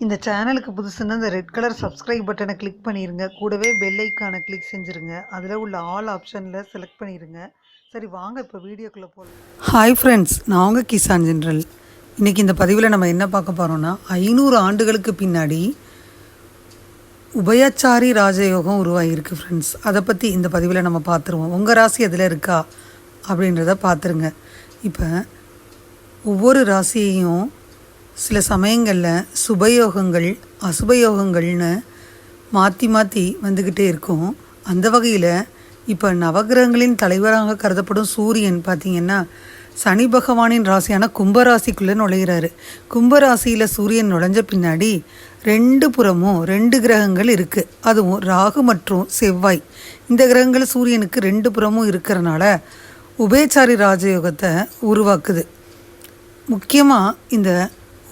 இந்த சேனலுக்கு புதுசுன்னா இந்த ரெட் கலர் சப்ஸ்கிரைப் பட்டனை கிளிக் பண்ணிடுங்க. கூடவே பெல் ஐக்கானை கிளிக் செஞ்சுருங்க. அதில் உள்ள ஆல் ஆப்ஷனில் செலக்ட் பண்ணிடுங்க. சரி வாங்க இப்போ வீடியோக்குள்ளே போகலாம். ஹாய் ஃப்ரெண்ட்ஸ், நான் உங்கள் கிசான் ஜென்ரல். இன்றைக்கி இந்த பதிவில் நம்ம என்ன பார்க்க போகிறோன்னா 500 ஆண்டுகளுக்கு பின்னாடி உபயச்சாரி ராஜயோகம் உருவாகியிருக்கு ஃப்ரெண்ட்ஸ். அதை பற்றி இந்த பதிவில் நம்ம பார்த்துருவோம். உங்கள் ராசி அதில் இருக்கா அப்படின்றத பார்த்துருங்க. இப்போ ஒவ்வொரு ராசியையும் சில சமயங்களில் சுபயோகங்கள் அசுபயோகங்கள்னு மாற்றி மாற்றி வந்துக்கிட்டே இருக்கும். அந்த வகையில் இப்போ நவகிரகங்களின் தலைவராக கருதப்படும் சூரியன் பார்த்திங்கன்னா சனி பகவானின் ராசியான கும்பராசிக்குள்ளே நுழைகிறாரு. கும்பராசியில் சூரியன் நுழைஞ்ச பின்னாடி 2 புறமும் 2 கிரகங்கள் இருக்குது. அதுவும் ராகு மற்றும் செவ்வாய். இந்த கிரகங்கள் சூரியனுக்கு 2 புறமும் இருக்கிறனால உபயச்சாரி ராஜயோகத்தை உருவாக்குது. முக்கியமாக இந்த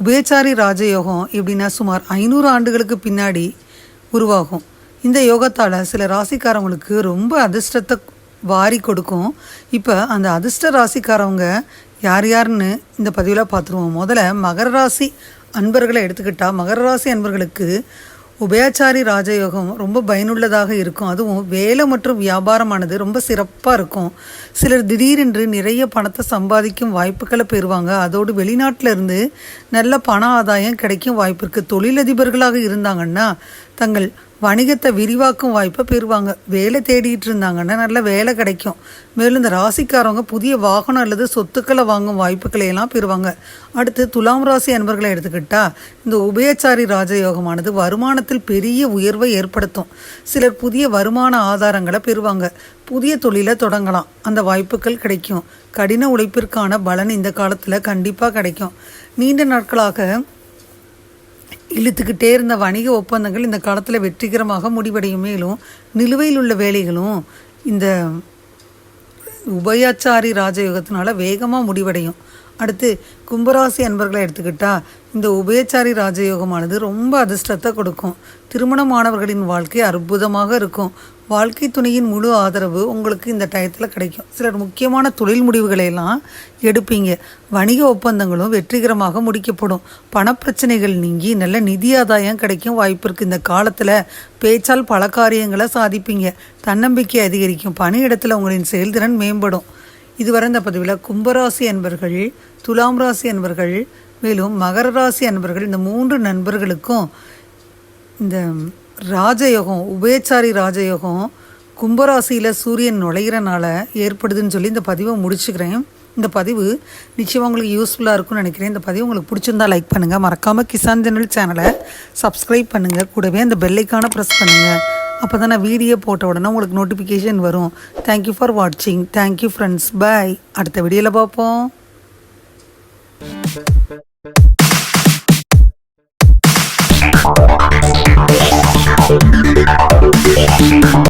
உபயச்சாரி ராஜயோகம் எப்படின்னா சுமார் 500 ஆண்டுகளுக்கு பின்னாடி உருவாகும். இந்த யோகத்தால் சில ராசிக்காரவங்களுக்கு ரொம்ப அதிர்ஷ்டத்தை வாரி கொடுக்கும். இப்போ அந்த அதிர்ஷ்ட ராசிக்காரவங்க யார் யாருன்னு இந்த பதிவில் பார்த்துருவோம். முதல்ல மகர ராசி அன்பர்களை எடுத்துக்கிட்டால் மகர ராசி அன்பர்களுக்கு உபயச்சாரி ராஜயோகம் ரொம்ப பயனுள்ளதாக இருக்கும். அதுவும் வேலை மற்றும் வியாபாரமானது ரொம்ப சிறப்பாக இருக்கும். சிலர் திடீரென்று நிறைய பணத்தை சம்பாதிக்கும் வாய்ப்புகளை பெறுவாங்க. அதோடு வெளிநாட்டில் இருந்து நல்ல பண ஆதாயம் கிடைக்கும் வாய்ப்பு இருக்குது. தொழிலதிபர்களாக இருந்தாங்கன்னா தங்கள் வணிகத்தை விரிவாக்கும் வாய்ப்பை பெறுவாங்க. வேலை தேடிட்டு இருந்தாங்கன்னா நல்ல வேலை கிடைக்கும். மேலும் இந்த ராசிக்காரவங்க புதிய வாகனம் அல்லது சொத்துக்களை வாங்கும் வாய்ப்புகளை எல்லாம் பெறுவாங்க. அடுத்து துலாம் ராசி அன்பர்களை எடுத்துக்கிட்டால் இந்த உபயச்சாரி ராஜயோகமானது வருமானத்தில் பெரிய உயர்வை ஏற்படுத்தும். சிலர் புதிய வருமான ஆதாரங்களை பெறுவாங்க. புதிய தொழிலை தொடங்கலாம், அந்த வாய்ப்புகள் கிடைக்கும். கடின உழைப்பிற்கான பலன் இந்த காலத்தில் கண்டிப்பாக கிடைக்கும். நீண்ட நாட்களாக இழுத்துக்கிட்டே இருந்த வணிக ஒப்பந்தங்கள் இந்த காலத்தில் வெற்றிகரமாக முடிவடையும். மேலும் நிலுவையில் உள்ள வேலைகளும் இந்த உபயச்சாரி ராஜயோகத்தினால வேகமாக முடிவடையும். அடுத்து கும்பராசி அன்பர்களை எடுத்துக்கிட்டால் இந்த உபயச்சாரி ராஜயோகமானது ரொம்ப அதிர்ஷ்டத்தை கொடுக்கும். திருமணமானவர்களின் வாழ்க்கை அற்புதமாக இருக்கும். வாழ்க்கை துணையின் முழு ஆதரவு உங்களுக்கு இந்த டயத்தில் கிடைக்கும். சிலர் முக்கியமான தொழில் முடிவுகளை எல்லாம் எடுப்பீங்க. வணிக ஒப்பந்தங்களும் வெற்றிகரமாக முடிக்கப்படும். பணப்பிரச்சனைகள் நீங்கி நல்ல நிதி ஆதாயம் கிடைக்கும் வாய்ப்பு இருக்குது. இந்த காலத்தில் பேச்சால் பல காரியங்களை சாதிப்பீங்க. தன்னம்பிக்கை அதிகரிக்கும். பணியிடத்தில் உங்களின் செயல்திறன் மேம்படும். இதுவரை இந்த பதிவில் கும்பராசி அன்பர்கள், துலாம் ராசி அன்பர்கள், மேலும் மகர ராசி அன்பர்கள் இந்த 3 நண்பர்களுக்கும் இந்த ராஜயோகம் உபயச்சாரி ராஜயோகம் கும்பராசியில் சூரியன் நுழைகிறனால ஏற்படுதுன்னு சொல்லி இந்த பதிவை முடிச்சுக்கிறேன். இந்த பதிவு நிச்சயமாக உங்களுக்கு யூஸ்ஃபுல்லாக இருக்கும்னு நினைக்கிறேன். இந்த பதிவு உங்களுக்கு பிடிச்சிருந்தா லைக் பண்ணுங்கள். மறக்காமல் கிசான் ஜெனரல் சேனலை சப்ஸ்கிரைப் பண்ணுங்கள். கூடவே அந்த பெல்லைக்கான ப்ரெஸ் பண்ணுங்கள். அப்போ தான் நான் வீடியோ போட்ட உடனே உங்களுக்கு நோட்டிஃபிகேஷன் வரும். தேங்க்யூ ஃபார் வாட்சிங். Thank you friends. பாய். அடுத்த வீடியோவில் பார்ப்போம்.